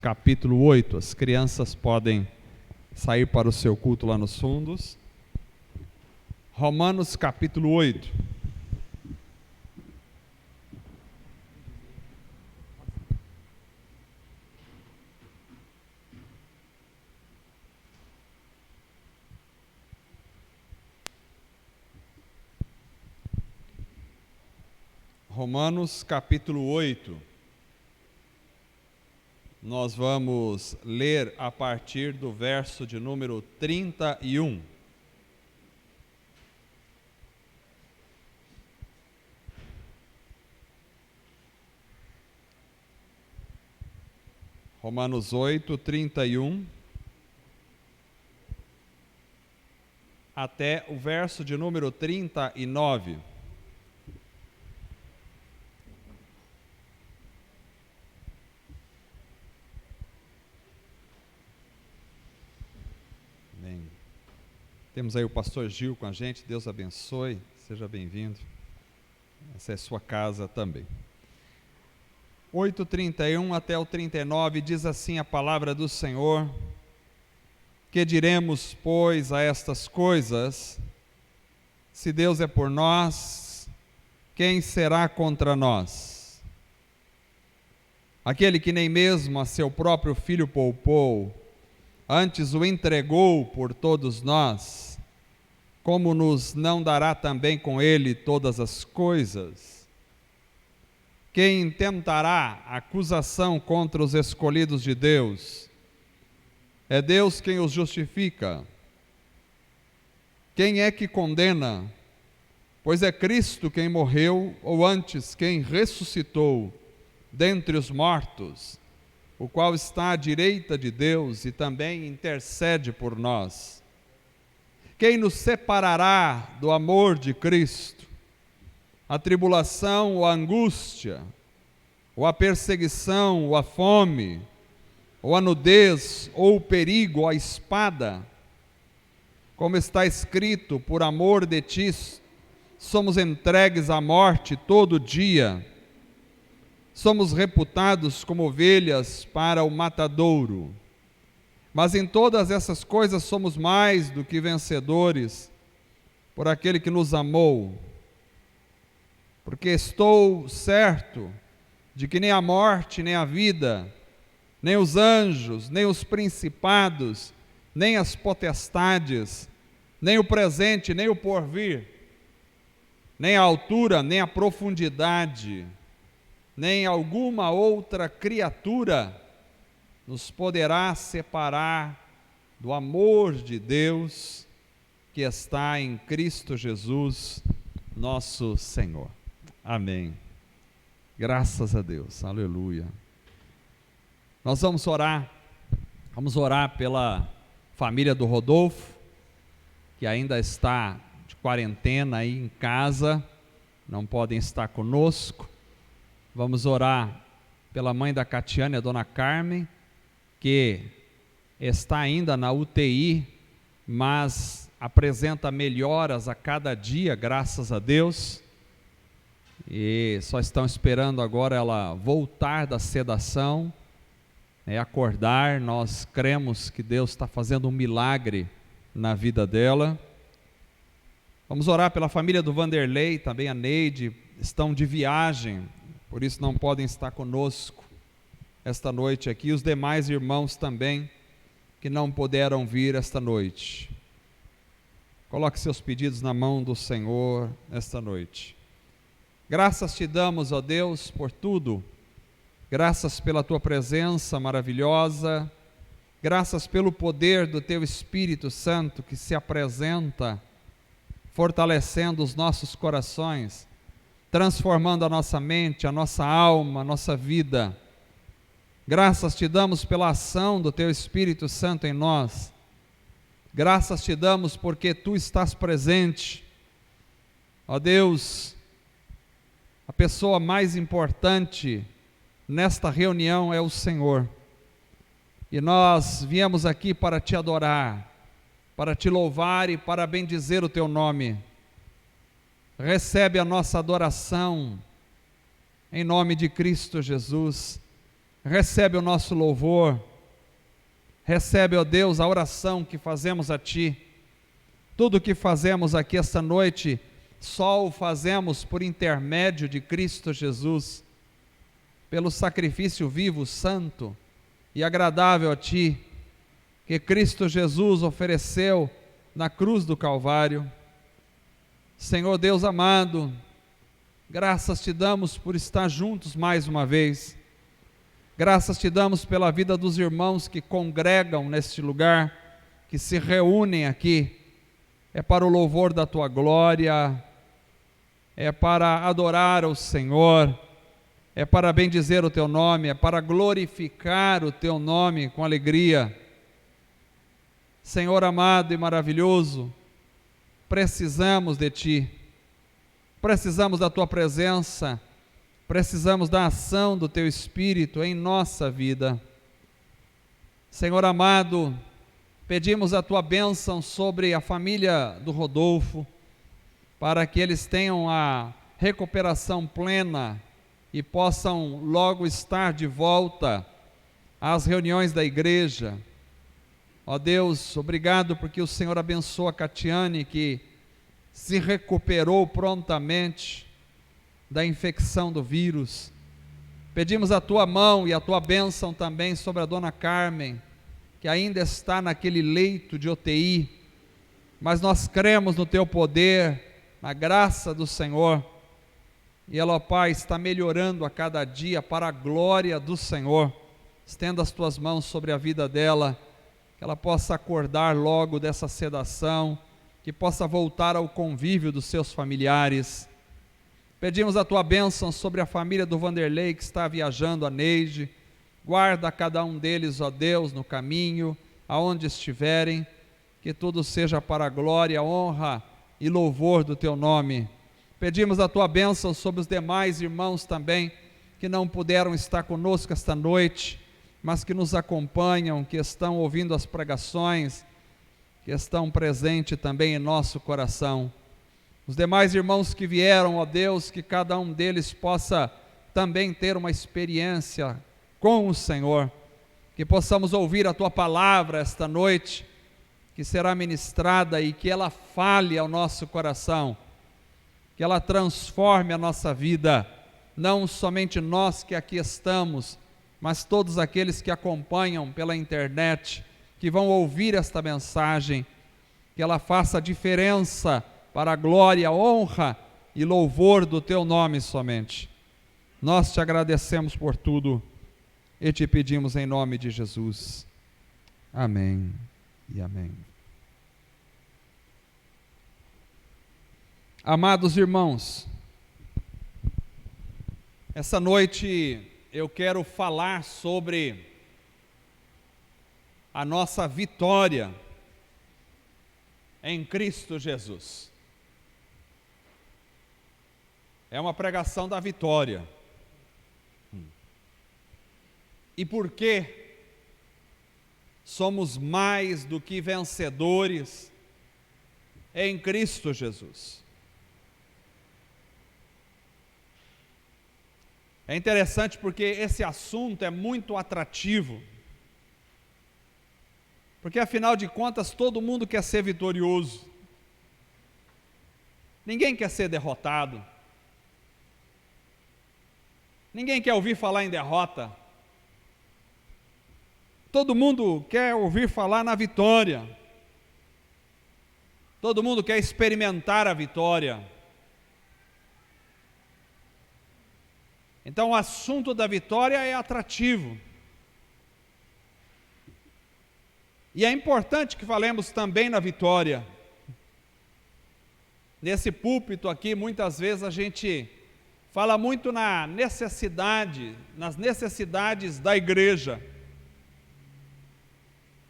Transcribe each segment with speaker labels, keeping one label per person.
Speaker 1: Capítulo 8, as crianças podem sair para o seu culto lá nos fundos. Romanos capítulo 8. Romanos capítulo 8. Nós vamos ler a partir do verso de número 31. Romanos 8, 31, até o verso de número 39. Bem, temos aí o pastor Gil com a gente, Deus abençoe, seja bem-vindo. Essa é sua casa também. 8:31 até o 39 diz assim a palavra do Senhor: Que diremos, pois, a estas coisas? Se Deus é por nós, quem será contra nós? Aquele que nem mesmo a seu próprio filho poupou, antes o entregou por todos nós, como nos não dará também com ele todas as coisas? Quem intentará acusação contra os escolhidos de Deus? É Deus quem os justifica. Quem é que condena? Pois é Cristo quem morreu, ou antes, quem ressuscitou dentre os mortos, o qual está à direita de Deus e também intercede por nós. Quem nos separará do amor de Cristo? A tribulação ou a angústia, ou a perseguição, ou a fome, ou a nudez, ou o perigo, ou a espada? Como está escrito, por amor de ti, somos entregues à morte todo dia, somos reputados como ovelhas para o matadouro. Mas em todas essas coisas somos mais do que vencedores, por aquele que nos amou. Porque estou certo de que nem a morte, nem a vida, nem os anjos, nem os principados, nem as potestades, nem o presente, nem o porvir, nem a altura, nem a profundidade, nem alguma outra criatura nos poderá separar do amor de Deus que está em Cristo Jesus, nosso Senhor. Amém. Graças a Deus, aleluia. Nós vamos orar pela família do Rodolfo, que ainda está de quarentena aí em casa, não podem estar conosco. Vamos orar pela mãe da Catiane, a dona Carmen, que está ainda na UTI, mas apresenta melhoras a cada dia, graças a Deus. E só estão esperando agora ela voltar da sedação, acordar. Nós cremos que Deus está fazendo um milagre na vida dela. Vamos orar pela família do Vanderlei, também a Neide, estão de viagem, por isso não podem estar conosco esta noite aqui. Os demais irmãos também, que não puderam vir esta noite. Coloque seus pedidos na mão do Senhor esta noite. Graças te damos, ó Deus, por tudo. Graças pela tua presença maravilhosa. Graças pelo poder do teu Espírito Santo que se apresenta, fortalecendo os nossos corações, transformando a nossa mente, a nossa alma, a nossa vida. Graças te damos pela ação do teu Espírito Santo em nós. Graças te damos porque tu estás presente. Ó Deus, a pessoa mais importante nesta reunião é o Senhor. E nós viemos aqui para te adorar, para te louvar e para bendizer o teu nome. Recebe a nossa adoração, em nome de Cristo Jesus. recebe o nosso louvor, recebe, ó Deus, a oração que fazemos a Ti. Tudo o que fazemos aqui esta noite, só o fazemos por intermédio de Cristo Jesus, pelo sacrifício vivo, santo e agradável a Ti, que Cristo Jesus ofereceu na cruz do Calvário. Senhor Deus amado, graças Te damos por estar juntos mais uma vez. Graças Te damos pela vida dos irmãos que congregam neste lugar, que se reúnem aqui. É para o louvor da Tua glória, é para adorar o Senhor, é para bendizer o Teu nome, é para glorificar o Teu nome com alegria. Senhor amado e maravilhoso, precisamos de Ti, precisamos da Tua presença, precisamos da ação do Teu Espírito em nossa vida. Senhor amado, pedimos a Tua bênção sobre a família do Rodolfo, para que eles tenham a recuperação plena e possam logo estar de volta às reuniões da igreja. Ó Deus, obrigado porque o Senhor abençoa a Catiane, que se recuperou prontamente da infecção do vírus. Pedimos a Tua mão e a Tua bênção também sobre a dona Carmen, que ainda está naquele leito de UTI, mas nós cremos no Teu poder, na graça do Senhor, e ela, ó Pai, está melhorando a cada dia para a glória do Senhor. Estenda as Tuas mãos sobre a vida dela, que ela possa acordar logo dessa sedação, que possa voltar ao convívio dos seus familiares. Pedimos a Tua bênção sobre a família do Vanderlei, que está viajando, a Neide. Guarda cada um deles, ó Deus, no caminho, aonde estiverem, que tudo seja para a glória, honra e louvor do Teu nome. Pedimos a Tua bênção sobre os demais irmãos também, que não puderam estar conosco esta noite, mas que nos acompanham, que estão ouvindo as pregações, que estão presentes também em nosso coração. Os demais irmãos que vieram, ó Deus, que cada um deles possa também ter uma experiência com o Senhor, que possamos ouvir a Tua palavra esta noite, que será ministrada e que ela fale ao nosso coração, que ela transforme a nossa vida, não somente nós que aqui estamos, mas todos aqueles que acompanham pela internet, que vão ouvir esta mensagem, que ela faça diferença para a glória, honra e louvor do Teu nome somente. Nós Te agradecemos por tudo e Te pedimos em nome de Jesus. Amém e amém. Amados irmãos, essa noite eu quero falar sobre a nossa vitória em Cristo Jesus. É uma pregação da vitória. E por que somos mais do que vencedores em Cristo Jesus? É interessante porque esse assunto é muito atrativo, porque afinal de contas todo mundo quer ser vitorioso, ninguém quer ser derrotado, ninguém quer ouvir falar em derrota, todo mundo quer ouvir falar na vitória, todo mundo quer experimentar a vitória. Então o assunto da vitória é atrativo. E é importante que falemos também na vitória. Nesse púlpito aqui, muitas vezes a gente fala muito nas necessidades da igreja.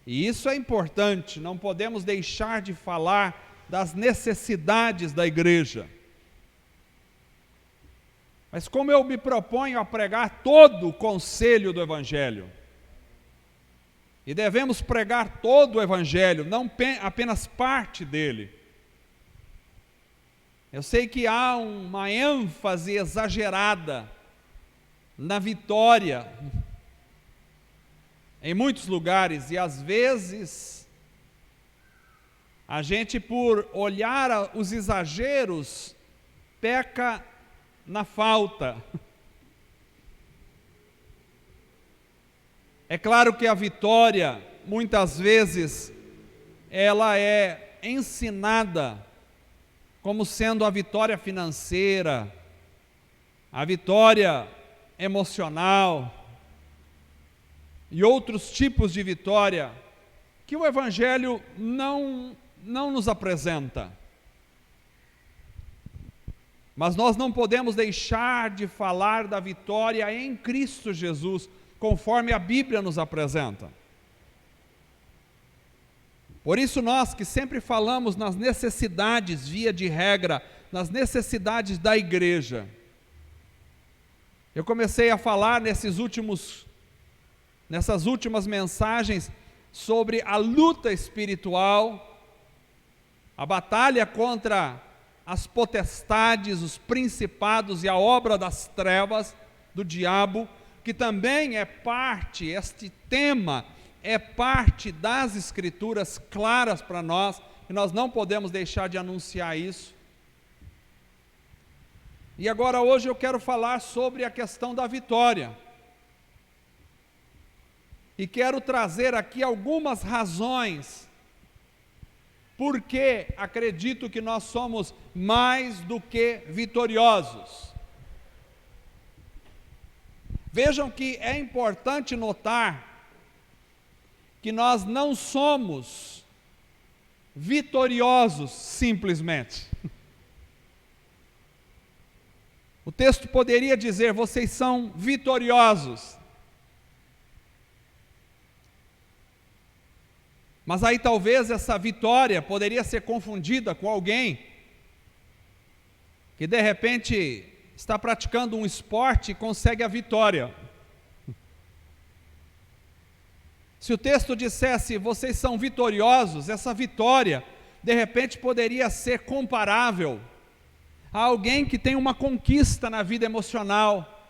Speaker 1: E isso é importante, não podemos deixar de falar das necessidades da igreja. Mas como eu me proponho a pregar todo o conselho do Evangelho, e devemos pregar todo o Evangelho, não apenas parte dele. Eu sei que há uma ênfase exagerada na vitória, em muitos lugares, e às vezes a gente, por olhar os exageros, peca na falta. É claro que a vitória, muitas vezes, ela é ensinada como sendo a vitória financeira, a vitória emocional e outros tipos de vitória que o Evangelho não nos apresenta. Mas nós não podemos deixar de falar da vitória em Cristo Jesus, conforme a Bíblia nos apresenta. Por isso nós que sempre falamos nas necessidades, via de regra, nas necessidades da igreja. Eu comecei a falar nessas últimas mensagens sobre a luta espiritual, a batalha contra as potestades, os principados e a obra das trevas do diabo, que também é parte, este tema é parte das Escrituras claras para nós, e nós não podemos deixar de anunciar isso. E agora hoje eu quero falar sobre a questão da vitória. E quero trazer aqui algumas razões porque acredito que nós somos mais do que vitoriosos. Vejam que é importante notar que nós não somos vitoriosos simplesmente. O texto poderia dizer: vocês são vitoriosos. Mas aí talvez essa vitória poderia ser confundida com alguém que de repente está praticando um esporte e consegue a vitória. Se o texto dissesse: vocês são vitoriosos, essa vitória de repente poderia ser comparável a alguém que tem uma conquista na vida emocional,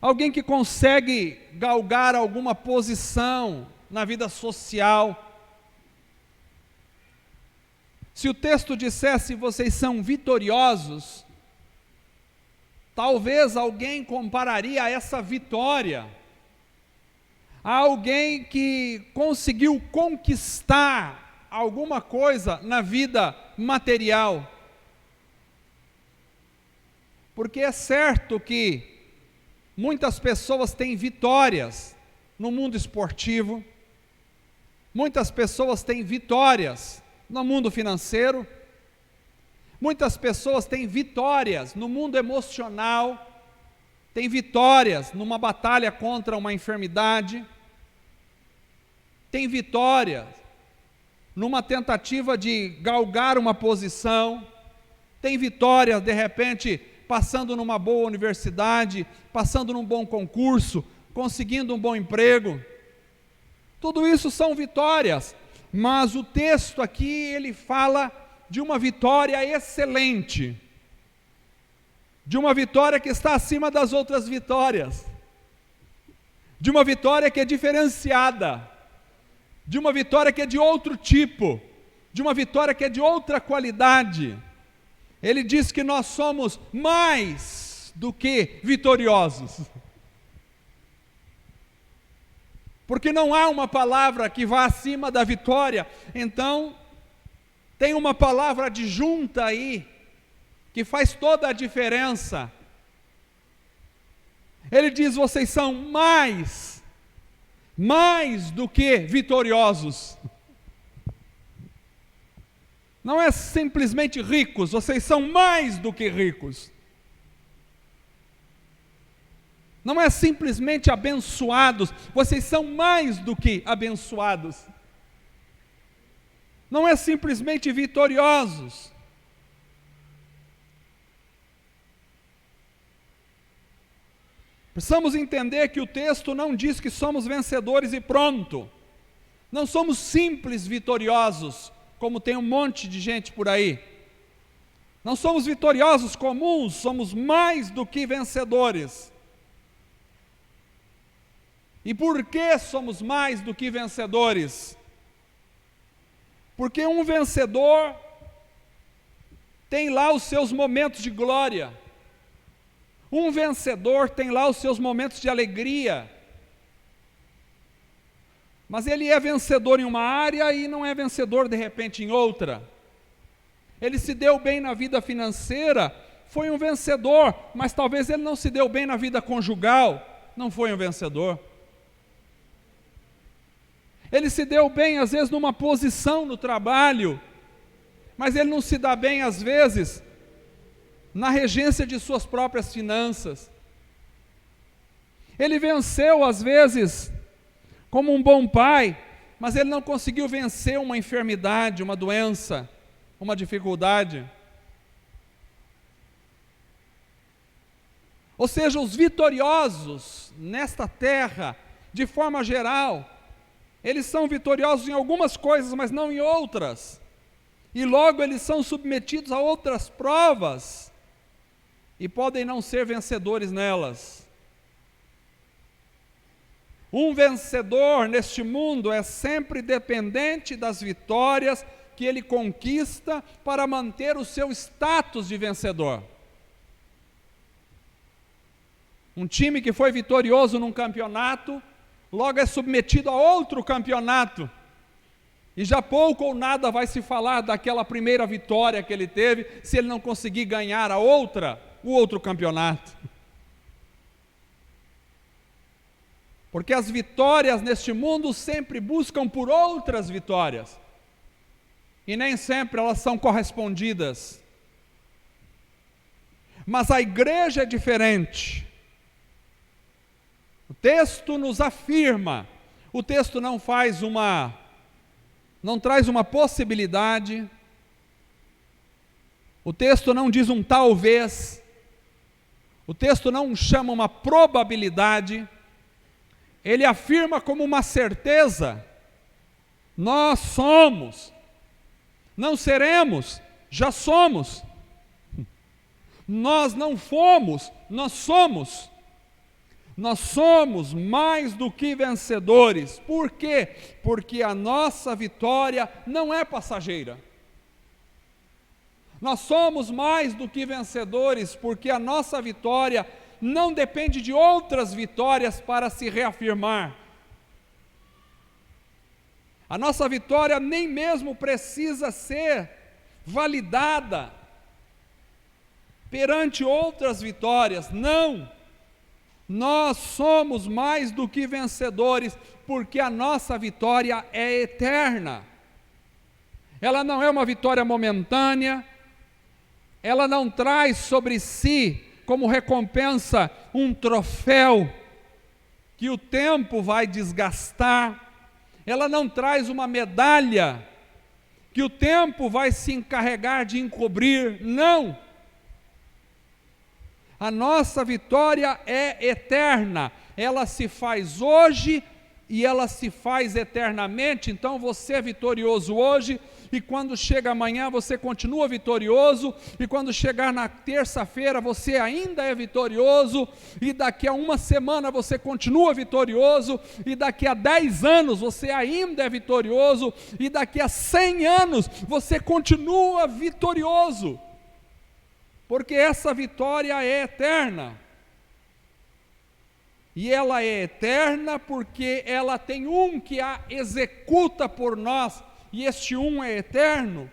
Speaker 1: alguém que consegue galgar alguma posição na vida social. Se o texto dissesse: vocês são vitoriosos, talvez alguém compararia essa vitória a alguém que conseguiu conquistar alguma coisa na vida material. Porque é certo que muitas pessoas têm vitórias no mundo esportivo, muitas pessoas têm vitórias no mundo financeiro, muitas pessoas têm vitórias no mundo emocional, têm vitórias numa batalha contra uma enfermidade, têm vitórias numa tentativa de galgar uma posição, têm vitórias de repente passando numa boa universidade, passando num bom concurso, conseguindo um bom emprego. Tudo isso são vitórias, mas o texto aqui ele fala de uma vitória excelente, de uma vitória que está acima das outras vitórias, de uma vitória que é diferenciada, de uma vitória que é de outro tipo, de uma vitória que é de outra qualidade. Ele diz que nós somos mais do que vitoriosos. Porque não há uma palavra que vá acima da vitória, então tem uma palavra adjunta aí, que faz toda a diferença. Ele diz: vocês são mais do que vitoriosos. Não é simplesmente ricos, vocês são mais do que ricos. Não é simplesmente abençoados, vocês são mais do que abençoados. Não é simplesmente vitoriosos. Precisamos entender que o texto não diz que somos vencedores e pronto. Não somos simples vitoriosos, como tem um monte de gente por aí. Não somos vitoriosos comuns, somos mais do que vencedores. E por que somos mais do que vencedores? Porque um vencedor tem lá os seus momentos de glória. Um vencedor tem lá os seus momentos de alegria. Mas ele é vencedor em uma área e não é vencedor de repente em outra. Ele se deu bem na vida financeira, foi um vencedor, mas talvez ele não se deu bem na vida conjugal, não foi um vencedor. Ele se deu bem às vezes numa posição no trabalho, mas ele não se dá bem às vezes na regência de suas próprias finanças. Ele venceu às vezes como um bom pai, mas ele não conseguiu vencer uma enfermidade, uma doença, uma dificuldade. Ou seja, os vitoriosos nesta terra, de forma geral, eles são vitoriosos em algumas coisas, mas não em outras. E logo eles são submetidos a outras provas e podem não ser vencedores nelas. Um vencedor neste mundo é sempre dependente das vitórias que ele conquista para manter o seu status de vencedor. Um time que foi vitorioso num campeonato, logo é submetido a outro campeonato, e já pouco ou nada vai se falar daquela primeira vitória que ele teve, se ele não conseguir ganhar o outro campeonato. Porque as vitórias neste mundo sempre buscam por outras vitórias, e nem sempre elas são correspondidas. Mas a igreja é diferente. O texto nos afirma, o texto não traz uma possibilidade, o texto não diz um talvez, o texto não chama uma probabilidade, ele afirma como uma certeza: nós somos, não seremos, já somos. Nós não fomos, nós somos. Nós somos mais do que vencedores. Por quê? Porque a nossa vitória não é passageira. Nós somos mais do que vencedores porque a nossa vitória não depende de outras vitórias para se reafirmar. A nossa vitória nem mesmo precisa ser validada perante outras vitórias, não. Nós somos mais do que vencedores, porque a nossa vitória é eterna. Ela não é uma vitória momentânea, ela não traz sobre si, como recompensa, um troféu que o tempo vai desgastar, ela não traz uma medalha que o tempo vai se encarregar de encobrir, não. A nossa vitória é eterna, ela se faz hoje e ela se faz eternamente. Então você é vitorioso hoje, e quando chega amanhã você continua vitorioso, e quando chegar na terça-feira você ainda é vitorioso, e daqui a uma semana você continua vitorioso, e daqui a 10 anos você ainda é vitorioso, e daqui a 100 anos você continua vitorioso. Porque essa vitória é eterna. E ela é eterna porque ela tem um que a executa por nós, e este um é eterno.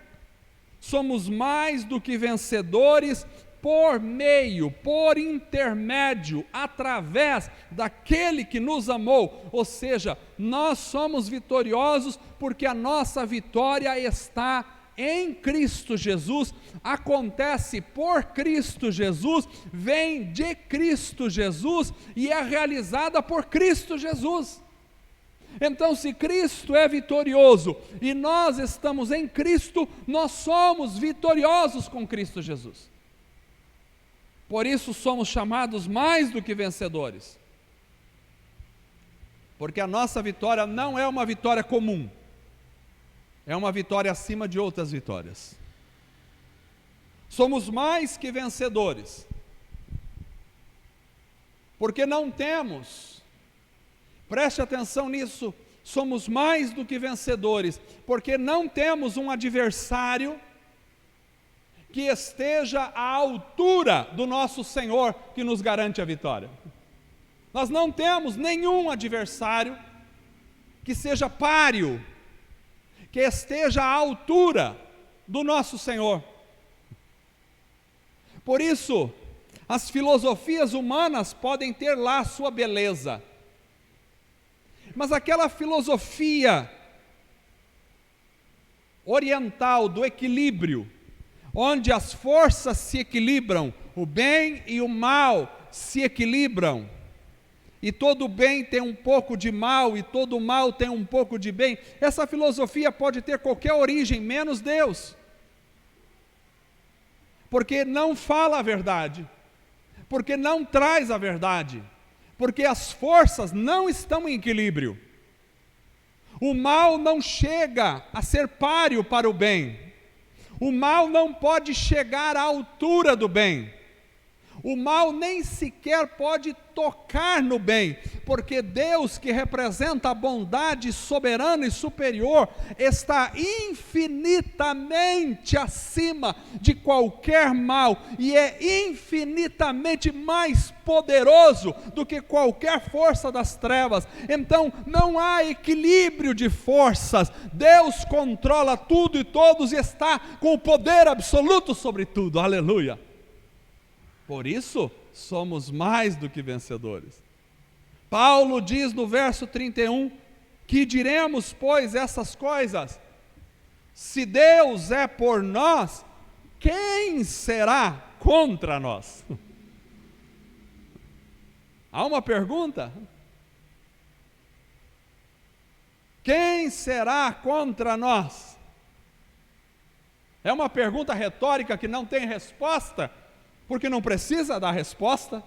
Speaker 1: Somos mais do que vencedores por intermédio, através daquele que nos amou. Ou seja, nós somos vitoriosos porque a nossa vitória está em Cristo Jesus, acontece por Cristo Jesus, vem de Cristo Jesus e é realizada por Cristo Jesus. Então, se Cristo é vitorioso e nós estamos em Cristo, nós somos vitoriosos com Cristo Jesus. Por isso somos chamados mais do que vencedores. Porque a nossa vitória não é uma vitória comum. É uma vitória acima de outras vitórias. Somos mais que vencedores, porque não temos Preste atenção nisso. Somos mais do que vencedores, porque não temos um adversário que esteja à altura do nosso Senhor, que nos garante a vitória. Nós não temos nenhum adversário que seja páreo, que esteja à altura do nosso Senhor. Por isso, as filosofias humanas podem ter lá a sua beleza, mas aquela filosofia oriental do equilíbrio, onde as forças se equilibram, o bem e o mal se equilibram, e todo bem tem um pouco de mal, e todo mal tem um pouco de bem, essa filosofia pode ter qualquer origem, menos Deus, porque não fala a verdade, porque não traz a verdade, porque as forças não estão em equilíbrio. O mal não chega a ser páreo para o bem. O mal não pode chegar à altura do bem. O mal nem sequer pode tocar no bem, porque Deus, que representa a bondade soberana e superior, está infinitamente acima de qualquer mal, e é infinitamente mais poderoso do que qualquer força das trevas. Então não há equilíbrio de forças. Deus controla tudo e todos, e está com o poder absoluto sobre tudo. Aleluia! Por isso, somos mais do que vencedores. Paulo diz no verso 31, que diremos, pois, essas coisas? Se Deus é por nós, quem será contra nós? Há uma pergunta? Quem será contra nós? É uma pergunta retórica que não tem resposta, porque não precisa dar resposta.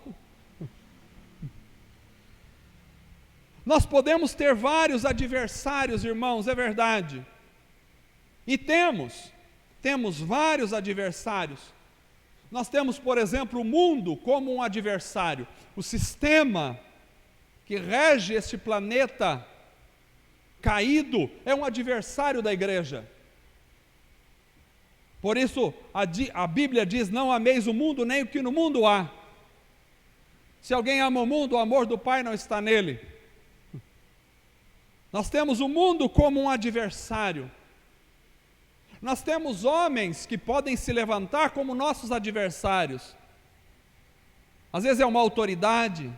Speaker 1: Nós podemos ter vários adversários, irmãos, é verdade. E temos vários adversários. Nós temos, por exemplo, o mundo como um adversário. O sistema que rege este planeta caído é um adversário da igreja. Por isso, a Bíblia diz, não ameis o mundo, nem o que no mundo há. Se alguém ama o mundo, o amor do Pai não está nele. Nós temos o mundo como um adversário. Nós temos homens que podem se levantar como nossos adversários. Às vezes é uma autoridade,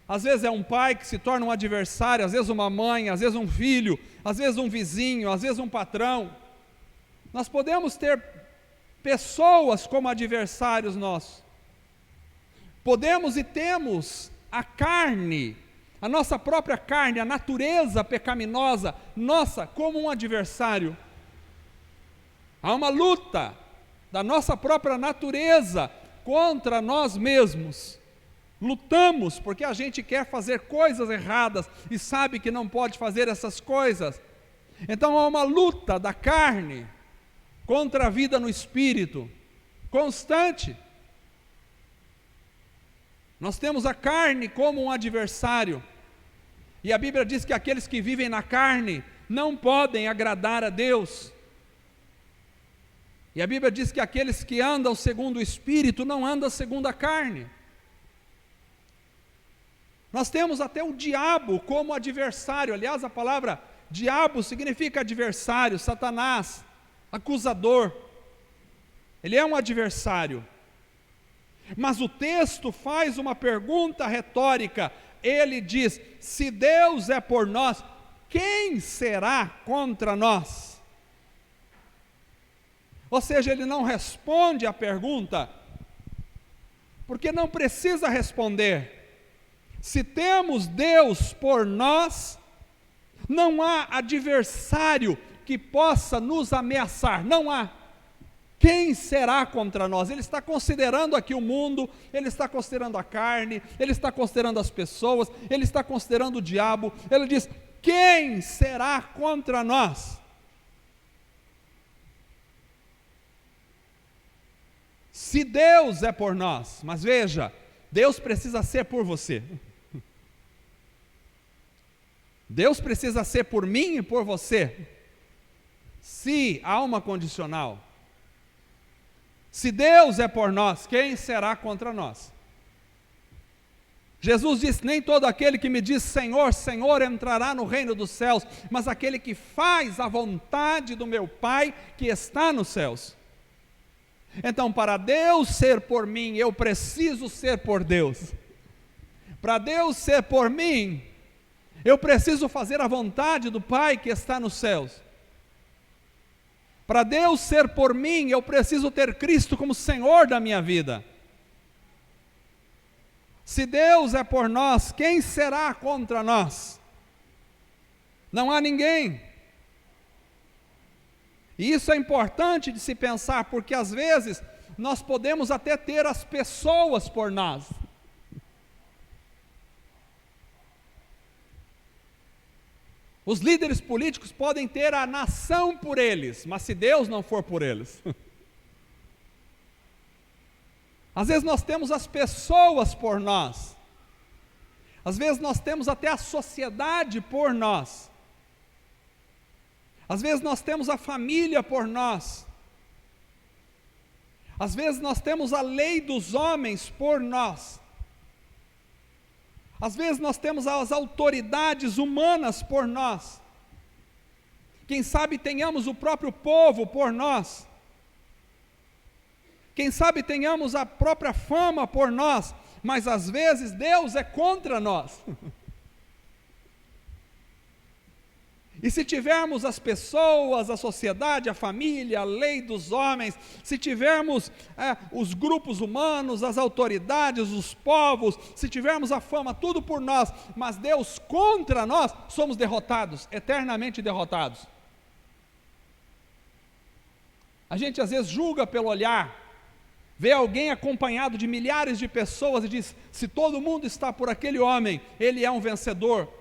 Speaker 1: às vezes é um pai que se torna um adversário, às vezes uma mãe, às vezes um filho, às vezes um vizinho, às vezes um patrão. Nós podemos ter pessoas como adversários nossos. Podemos e temos a carne, a nossa própria carne, a natureza pecaminosa nossa como um adversário. Há uma luta da nossa própria natureza contra nós mesmos. Lutamos porque a gente quer fazer coisas erradas e sabe que não pode fazer essas coisas. Então há uma luta da carne contra a vida no espírito, constante. Nós temos a carne como um adversário, e a Bíblia diz que aqueles que vivem na carne não podem agradar a Deus. E a Bíblia diz que aqueles que andam segundo o Espírito não andam segundo a carne. Nós temos até o diabo como adversário. Aliás, a palavra diabo significa adversário, Satanás, acusador. Ele é um adversário. Mas o texto faz uma pergunta retórica. Ele diz, se Deus é por nós, quem será contra nós? Ou seja, ele não responde à pergunta, porque não precisa responder. Se temos Deus por nós, não há adversário que possa nos ameaçar, não há. Quem será contra nós? Ele está considerando aqui o mundo, ele está considerando a carne, ele está considerando as pessoas, ele está considerando o diabo. Ele diz, quem será contra nós? Se Deus é por nós, mas veja, Deus precisa ser por você. Deus precisa ser por mim e por você. Se há uma condicional. Se Deus é por nós, quem será contra nós? Jesus disse: nem todo aquele que me diz Senhor, Senhor entrará no reino dos céus, mas aquele que faz a vontade do meu Pai que está nos céus. Então, para Deus ser por mim, eu preciso ser por Deus. Para Deus ser por mim, eu preciso fazer a vontade do Pai que está nos céus. Para Deus ser por mim, eu preciso ter Cristo como Senhor da minha vida. Se Deus é por nós, quem será contra nós? Não há ninguém. E isso é importante de se pensar, porque às vezes nós podemos até ter as pessoas por nós. Os líderes políticos podem ter a nação por eles, mas se Deus não for por eles. Às vezes nós temos as pessoas por nós. Às vezes nós temos até a sociedade por nós. Às vezes nós temos a família por nós. Às vezes nós temos a lei dos homens por nós. Às vezes nós temos as autoridades humanas por nós. Quem sabe tenhamos o próprio povo por nós. Quem sabe tenhamos a própria fama por nós, mas às vezes Deus é contra nós. E se tivermos as pessoas, a sociedade, a família, a lei dos homens, se tivermos os grupos humanos, as autoridades, os povos, se tivermos a fama, tudo por nós, mas Deus contra nós, somos derrotados, eternamente derrotados. A gente às vezes julga pelo olhar, vê alguém acompanhado de milhares de pessoas e diz: se todo mundo está por aquele homem, ele é um vencedor.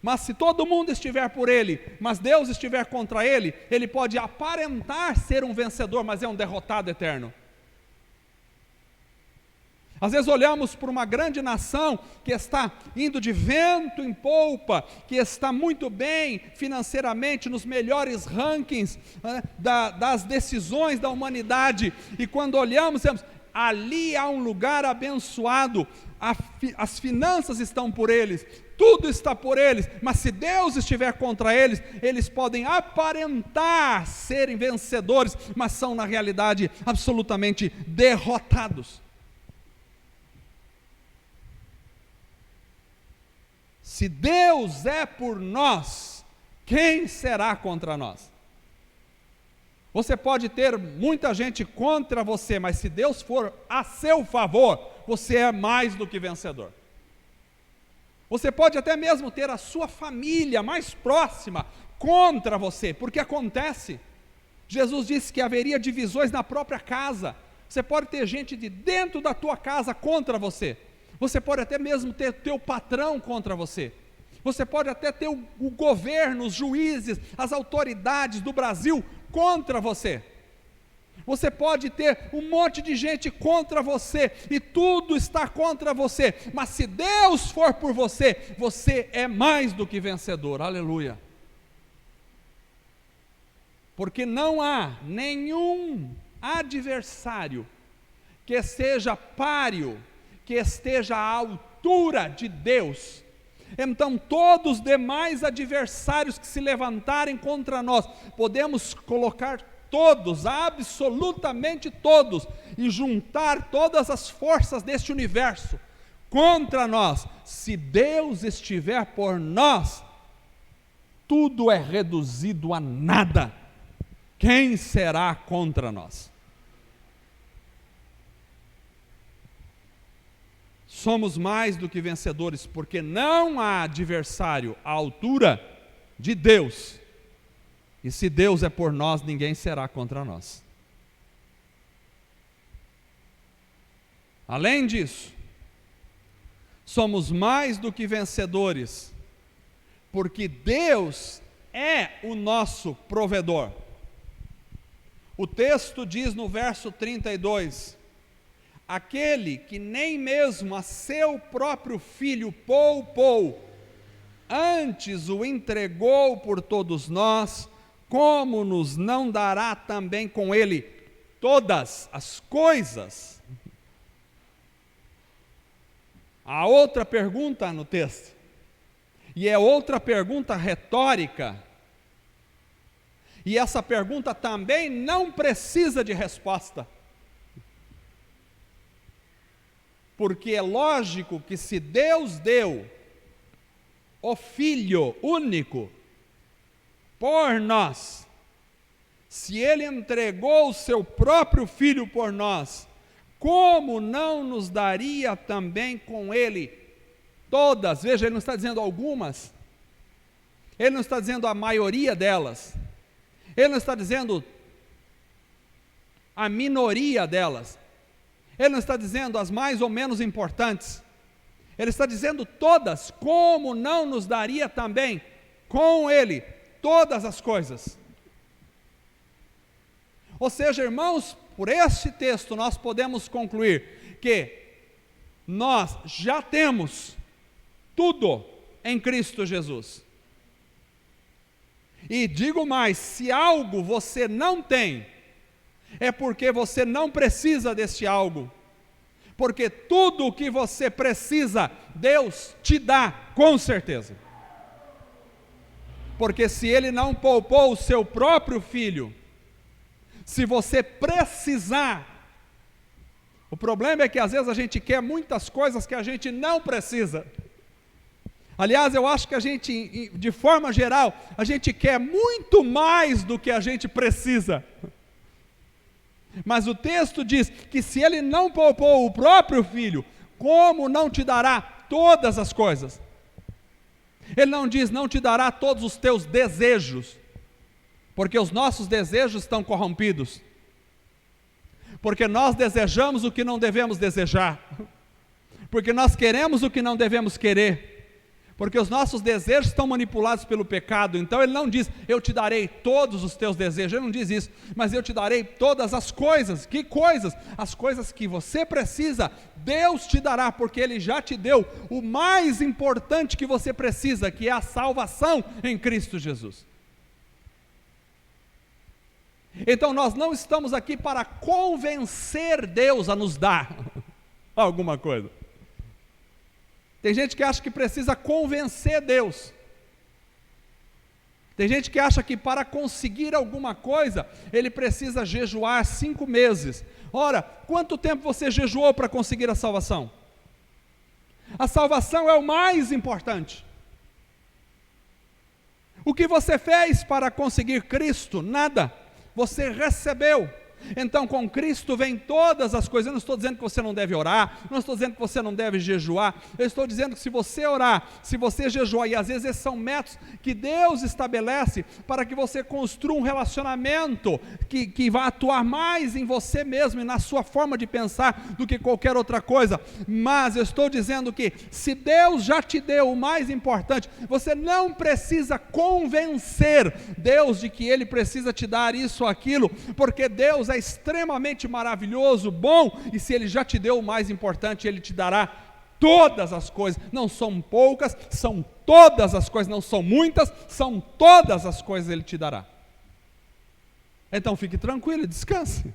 Speaker 1: Mas se todo mundo estiver por ele, mas Deus estiver contra ele, ele pode aparentar ser um vencedor, mas é um derrotado eterno. Às vezes olhamos para uma grande nação que está indo de vento em polpa, que está muito bem financeiramente, nos melhores rankings das decisões da humanidade, e quando olhamos, dizemos: ali há um lugar abençoado, as finanças estão por eles, tudo está por eles, mas se Deus estiver contra eles, eles podem aparentar serem vencedores, mas são na realidade absolutamente derrotados. Se Deus é por nós, quem será contra nós? Você pode ter muita gente contra você, mas se Deus for a seu favor, você é mais do que vencedor. Você pode até mesmo ter a sua família mais próxima contra você, porque acontece. Jesus disse que haveria divisões na própria casa. Você pode ter gente de dentro da tua casa contra você. Você pode até mesmo ter teu patrão contra você. Você pode até ter o governo, os juízes, as autoridades do Brasil contra você. Você pode ter um monte de gente contra você, e tudo está contra você, mas se Deus for por você, você é mais do que vencedor, aleluia. Porque não há nenhum adversário que seja páreo, que esteja à altura de Deus. Então todos os demais adversários que se levantarem contra nós, podemos colocar todos, absolutamente todos, e juntar todas as forças deste universo contra nós. Se Deus estiver por nós, tudo é reduzido a nada. Quem será contra nós? Somos mais do que vencedores, porque não há adversário à altura de Deus. E se Deus é por nós, ninguém será contra nós. Além disso, somos mais do que vencedores, porque Deus é o nosso provedor. O texto diz no verso 32, aquele que nem mesmo a seu próprio filho poupou, antes o entregou por todos nós, como nos não dará também com ele todas as coisas? Há outra pergunta no texto, e é outra pergunta retórica, e essa pergunta também não precisa de resposta, porque é lógico que se Deus deu o Filho único por nós, se Ele entregou o seu próprio Filho por nós, como não nos daria também com Ele todas? Veja, Ele não está dizendo algumas, Ele não está dizendo a maioria delas, Ele não está dizendo a minoria delas, Ele não está dizendo as mais ou menos importantes, Ele está dizendo todas. Como não nos daria também com Ele todas as coisas? Ou seja, irmãos, por este texto nós podemos concluir que nós já temos tudo em Cristo Jesus. E digo mais, se algo você não tem, é porque você não precisa deste algo. Porque tudo o que você precisa, Deus te dá, com certeza. Porque se Ele não poupou o seu próprio Filho, se você precisar, o problema é que às vezes a gente quer muitas coisas que a gente não precisa. Aliás, eu acho que a gente, de forma geral, a gente quer muito mais do que a gente precisa. Mas o texto diz que se Ele não poupou o próprio Filho, como não te dará todas as coisas? Ele não diz, não te dará todos os teus desejos, porque os nossos desejos estão corrompidos, porque nós desejamos o que não devemos desejar, porque nós queremos o que não devemos querer, porque os nossos desejos estão manipulados pelo pecado. Então Ele não diz, eu te darei todos os teus desejos, Ele não diz isso, mas eu te darei todas as coisas. Que coisas? As coisas que você precisa, Deus te dará, porque Ele já te deu o mais importante que você precisa, que é a salvação em Cristo Jesus. Então nós não estamos aqui para convencer Deus a nos dar alguma coisa. Tem gente que acha que precisa convencer Deus. Tem gente que acha que para conseguir alguma coisa, ele precisa jejuar 5 meses. Ora, quanto tempo você jejuou para conseguir a salvação? A salvação é o mais importante. O que você fez para conseguir Cristo? Nada. Você recebeu. Então com Cristo vem todas as coisas. Eu não estou dizendo que você não deve orar, não estou dizendo que você não deve jejuar, eu estou dizendo que se você orar, se você jejuar, e às vezes esses são métodos que Deus estabelece para que você construa um relacionamento que vai atuar mais em você mesmo e na sua forma de pensar do que qualquer outra coisa. Mas eu estou dizendo que se Deus já te deu o mais importante, você não precisa convencer Deus de que Ele precisa te dar isso ou aquilo, porque Deus é extremamente maravilhoso, bom, e se Ele já te deu o mais importante, Ele te dará todas as coisas. Não são poucas, são todas as coisas. Não são muitas, são todas as coisas Ele te dará. Então fique tranquilo e descanse.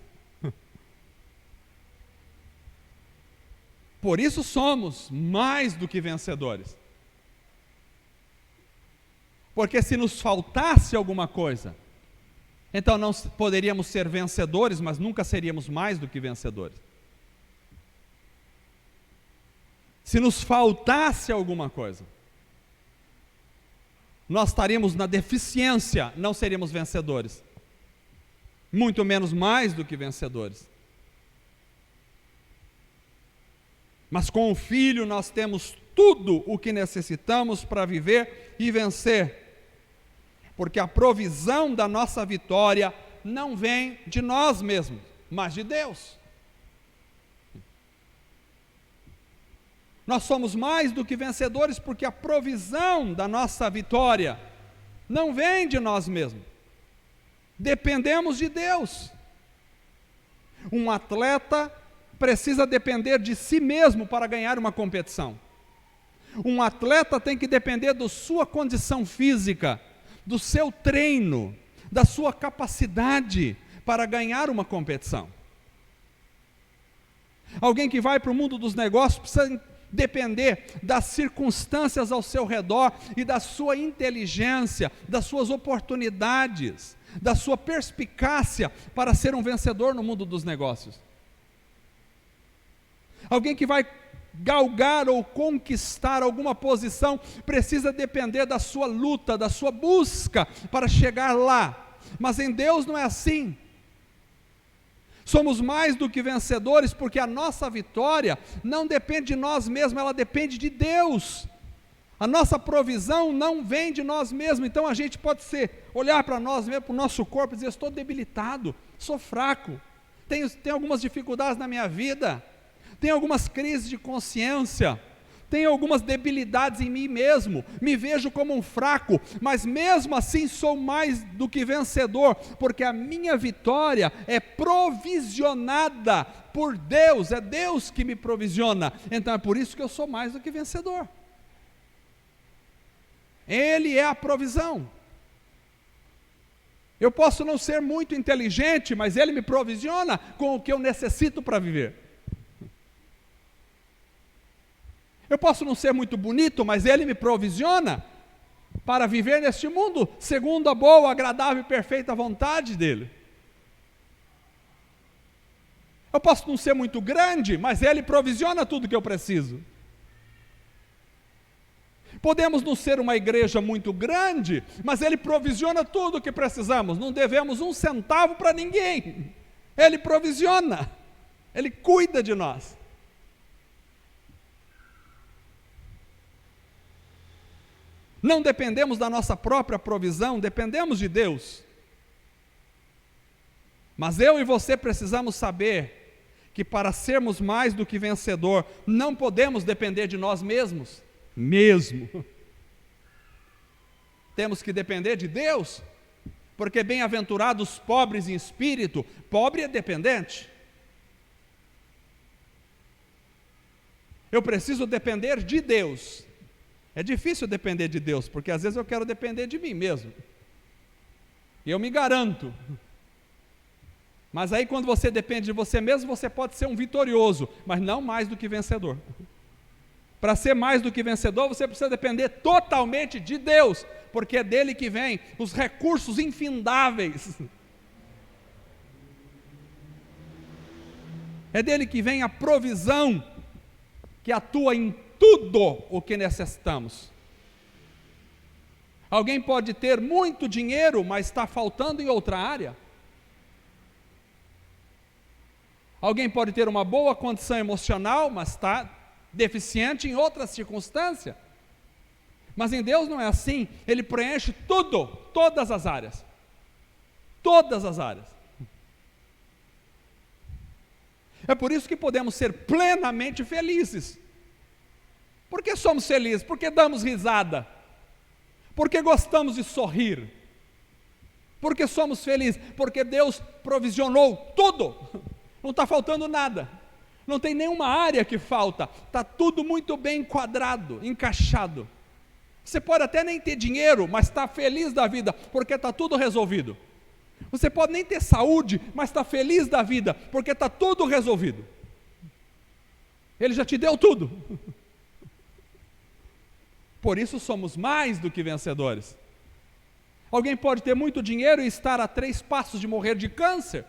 Speaker 1: Por isso somos mais do que vencedores. Porque se nos faltasse alguma coisa, então não poderíamos ser vencedores, mas nunca seríamos mais do que vencedores. Se nos faltasse alguma coisa, nós estaríamos na deficiência, não seríamos vencedores. Muito menos mais do que vencedores. Mas com o Filho nós temos tudo o que necessitamos para viver e vencer. Porque a provisão da nossa vitória não vem de nós mesmos, mas de Deus. Nós somos mais do que vencedores porque a provisão da nossa vitória não vem de nós mesmos. Dependemos de Deus. Um atleta precisa depender de si mesmo para ganhar uma competição. Um atleta tem que depender da sua condição física, do seu treino, da sua capacidade para ganhar uma competição. Alguém que vai para o mundo dos negócios precisa depender das circunstâncias ao seu redor e da sua inteligência, das suas oportunidades, da sua perspicácia para ser um vencedor no mundo dos negócios. Alguém que vai galgar ou conquistar alguma posição precisa depender da sua luta, da sua busca para chegar lá. Mas em Deus não é assim. Somos mais do que vencedores, porque a nossa vitória não depende de nós mesmos, ela depende de Deus. A nossa provisão não vem de nós mesmos, então a gente pode olhar para nós mesmos, para o nosso corpo e dizer: estou debilitado, sou fraco, tenho algumas dificuldades na minha vida, tenho algumas crises de consciência, tenho algumas debilidades em mim mesmo, me vejo como um fraco, mas mesmo assim sou mais do que vencedor, porque a minha vitória é provisionada por Deus, é Deus que me provisiona, então é por isso que eu sou mais do que vencedor. Ele é a provisão. Eu posso não ser muito inteligente, mas Ele me provisiona com o que eu necessito para viver. Eu posso não ser muito bonito, mas Ele me provisiona para viver neste mundo segundo a boa, agradável e perfeita vontade dEle. Eu posso não ser muito grande, mas Ele provisiona tudo que eu preciso. Podemos não ser uma igreja muito grande, mas Ele provisiona tudo o que precisamos. Não devemos um centavo para ninguém. Ele provisiona, Ele cuida de nós. Não dependemos da nossa própria provisão, dependemos de Deus. Mas eu e você precisamos saber que para sermos mais do que vencedor, não podemos depender de nós mesmos, mesmo. Temos que depender de Deus, porque bem-aventurados os pobres em espírito, pobre é dependente. Eu preciso depender de Deus. É difícil depender de Deus, porque às vezes eu quero depender de mim mesmo. E eu me garanto. Mas aí quando você depende de você mesmo, você pode ser um vitorioso, mas não mais do que vencedor. Para ser mais do que vencedor, você precisa depender totalmente de Deus, porque é dele que vem os recursos infindáveis. É dele que vem a provisão que atua em tudo o que necessitamos. Alguém pode ter muito dinheiro, mas está faltando em outra área. Alguém pode ter uma boa condição emocional, mas está deficiente em outra circunstância. Mas em Deus não é assim. Ele preenche tudo, todas as áreas. Todas as áreas. É por isso que podemos ser plenamente felizes. Por que somos felizes? Porque damos risada. Porque gostamos de sorrir. Porque somos felizes. Porque Deus provisionou tudo. Não está faltando nada. Não tem nenhuma área que falta. Está tudo muito bem enquadrado, encaixado. Você pode até nem ter dinheiro, mas está feliz da vida, porque está tudo resolvido. Você pode nem ter saúde, mas está feliz da vida, porque está tudo resolvido. Ele já te deu tudo. Por isso somos mais do que vencedores. Alguém pode ter muito dinheiro e estar a 3 passos de morrer de câncer.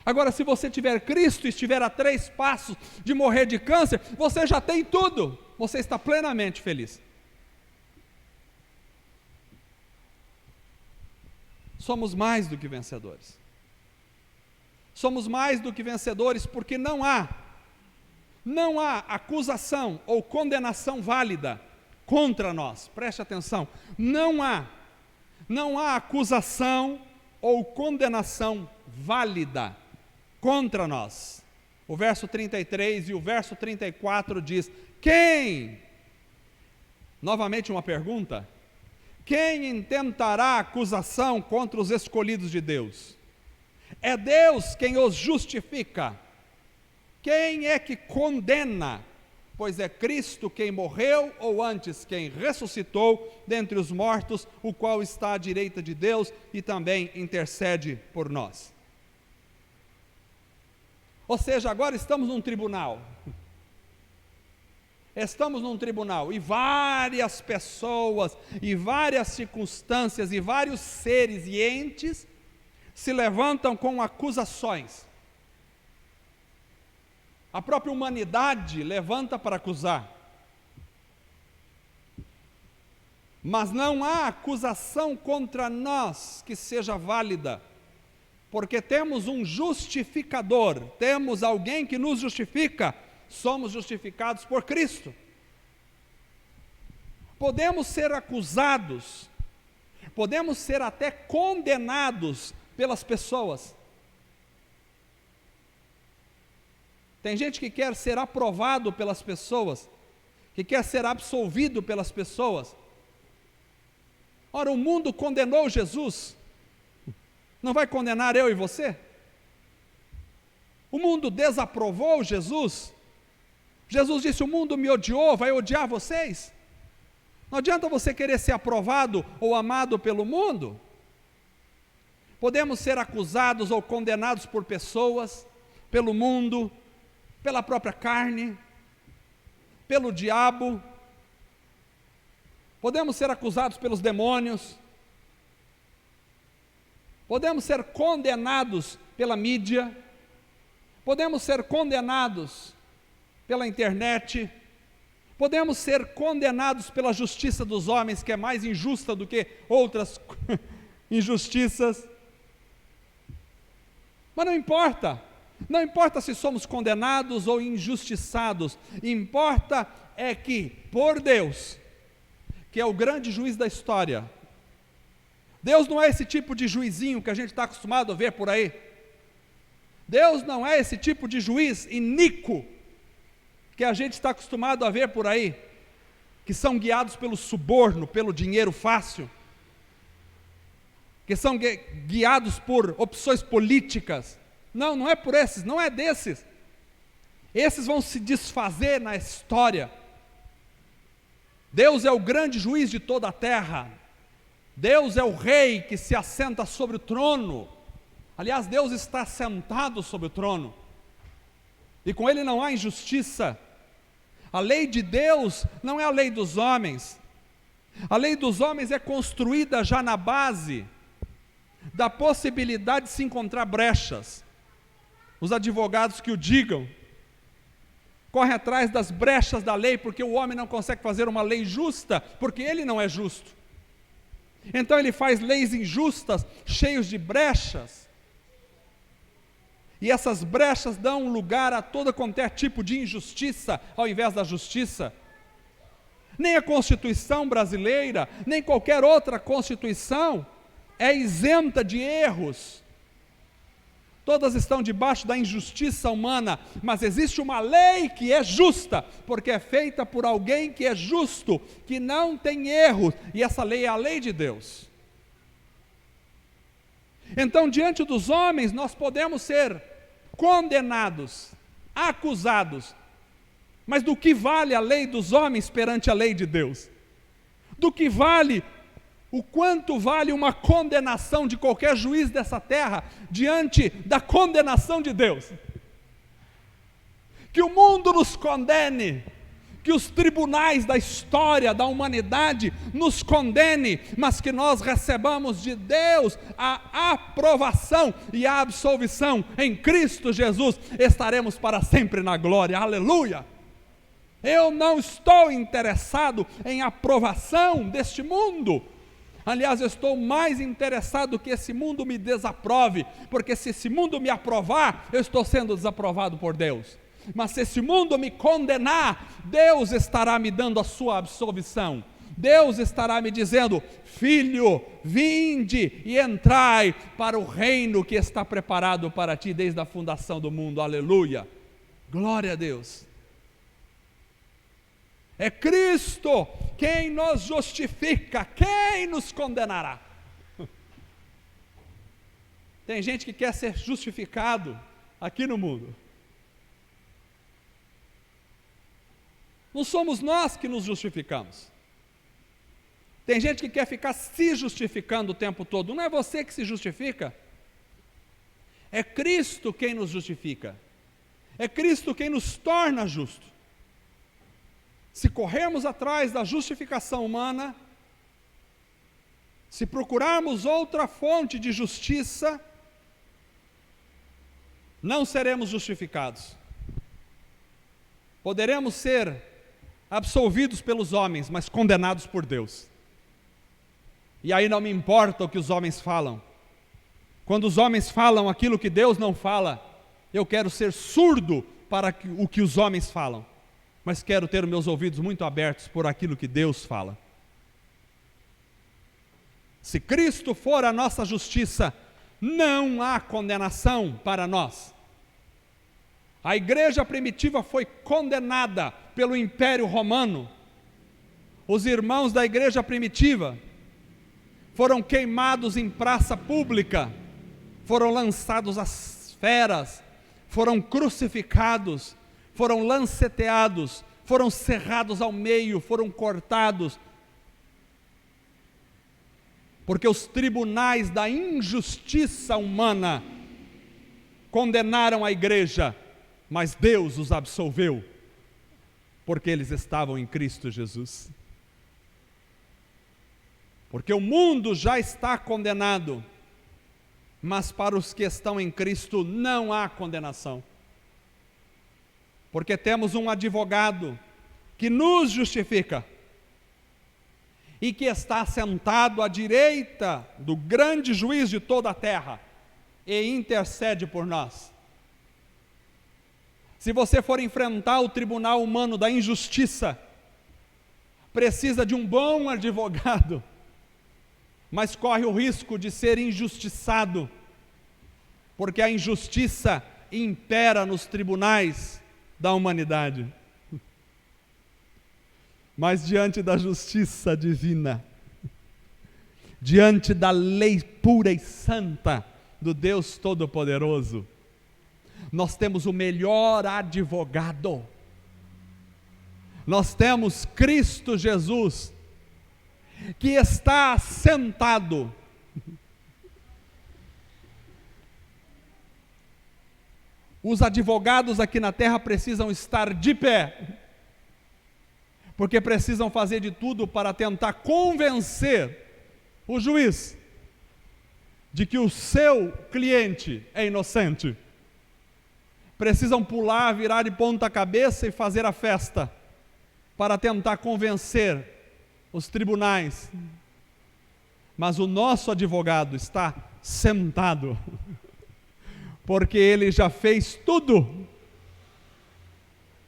Speaker 1: Agora, se você tiver Cristo e estiver a 3 passos de morrer de câncer, você já tem tudo. Você está plenamente feliz. Somos mais do que vencedores. Somos mais do que vencedores porque não há acusação ou condenação válida contra nós. Preste atenção. Não há acusação ou condenação válida contra nós. O verso 33 e o verso 34 diz: quem? Novamente uma pergunta. Quem intentará acusação contra os escolhidos de Deus? É Deus quem os justifica. Quem é que condena? Pois é Cristo quem morreu, ou antes, quem ressuscitou dentre os mortos, o qual está à direita de Deus e também intercede por nós. Ou seja, agora estamos num tribunal. Estamos num tribunal e várias pessoas, e várias circunstâncias, e vários seres e entes se levantam com acusações. A própria humanidade levanta para acusar. Mas não há acusação contra nós que seja válida, porque temos um justificador, temos alguém que nos justifica, somos justificados por Cristo. Podemos ser acusados, podemos ser até condenados pelas pessoas. Tem gente que quer ser aprovado pelas pessoas, que quer ser absolvido pelas pessoas. Ora, o mundo condenou Jesus, não vai condenar eu e você? O mundo desaprovou Jesus. Jesus disse: o mundo me odiou, vai odiar vocês? Não adianta você querer ser aprovado ou amado pelo mundo. Podemos ser acusados ou condenados por pessoas, pelo mundo, pela própria carne, pelo diabo. Podemos ser acusados pelos demônios. Podemos ser condenados pela mídia. Podemos ser condenados pela internet. Podemos ser condenados pela justiça dos homens, que é mais injusta do que outras injustiças. Mas não importa. Não importa se somos condenados ou injustiçados, importa é que, por Deus, que é o grande juiz da história, Deus não é esse tipo de juizinho que a gente está acostumado a ver por aí. Deus não é esse tipo de juiz iníquo que a gente está acostumado a ver por aí, que são guiados pelo suborno, pelo dinheiro fácil, que são guiados por opções políticas. Não, não é por esses, não é desses. Esses vão se desfazer na história. Deus é o grande juiz de toda a terra. Deus é o rei que se assenta sobre o trono. Aliás, Deus está sentado sobre o trono. E com ele não há injustiça. A lei de Deus não é a lei dos homens. A lei dos homens é construída já na base da possibilidade de se encontrar brechas. Os advogados que o digam, correm atrás das brechas da lei, porque o homem não consegue fazer uma lei justa, porque ele não é justo. Então ele faz leis injustas, cheios de brechas, e essas brechas dão lugar a todo qualquer tipo de injustiça, ao invés da justiça. Nem a Constituição brasileira, nem qualquer outra Constituição é isenta de erros. Todas estão debaixo da injustiça humana, mas existe uma lei que é justa, porque é feita por alguém que é justo, que não tem erros, e essa lei é a lei de Deus. Então, diante dos homens, nós podemos ser condenados, acusados, mas do que vale a lei dos homens perante a lei de Deus? Do que vale o quanto vale uma condenação de qualquer juiz dessa terra diante da condenação de Deus? Que o mundo nos condene, que os tribunais da história, da humanidade nos condene, mas que nós recebamos de Deus a aprovação e a absolvição em Cristo Jesus, estaremos para sempre na glória, aleluia. Eu não estou interessado em aprovação deste mundo. Aliás, eu estou mais interessado que esse mundo me desaprove, porque se esse mundo me aprovar, eu estou sendo desaprovado por Deus. Mas se esse mundo me condenar, Deus estará me dando a sua absolvição. Deus estará me dizendo: filho, vinde e entrai para o reino que está preparado para ti desde a fundação do mundo, aleluia, glória a Deus. É Cristo quem nos justifica, quem nos condenará? Tem gente que quer ser justificado aqui no mundo. Não somos nós que nos justificamos. Tem gente que quer ficar se justificando o tempo todo. Não é você que se justifica. É Cristo quem nos justifica. É Cristo quem nos torna justos. Se corrermos atrás da justificação humana, se procurarmos outra fonte de justiça, não seremos justificados. Poderemos ser absolvidos pelos homens, mas condenados por Deus. E aí não me importa o que os homens falam. Quando os homens falam aquilo que Deus não fala, eu quero ser surdo para o que os homens falam, mas quero ter os meus ouvidos muito abertos por aquilo que Deus fala. Se Cristo for a nossa justiça, não há condenação para nós. A igreja primitiva foi condenada pelo Império Romano. Os irmãos da igreja primitiva foram queimados em praça pública, foram lançados às feras, foram crucificados, foram lanceteados, foram serrados ao meio, foram cortados, porque os tribunais da injustiça humana condenaram a igreja, mas Deus os absolveu, porque eles estavam em Cristo Jesus. Porque o mundo já está condenado, mas para os que estão em Cristo não há condenação. Porque temos um advogado que nos justifica e que está sentado à direita do grande juiz de toda a terra e intercede por nós. Se você for enfrentar o tribunal humano da injustiça, precisa de um bom advogado, mas corre o risco de ser injustiçado, porque a injustiça impera nos tribunais da humanidade. Mas diante da justiça divina, diante da lei pura e santa do Deus Todo-Poderoso, nós temos o melhor advogado. Nós temos Cristo Jesus, que está sentado. Os advogados aqui na terra precisam estar de pé, porque precisam fazer de tudo para tentar convencer o juiz de que o seu cliente é inocente. Precisam pular, virar de ponta cabeça e fazer a festa para tentar convencer os tribunais. Mas o nosso advogado está sentado, porque ele já fez tudo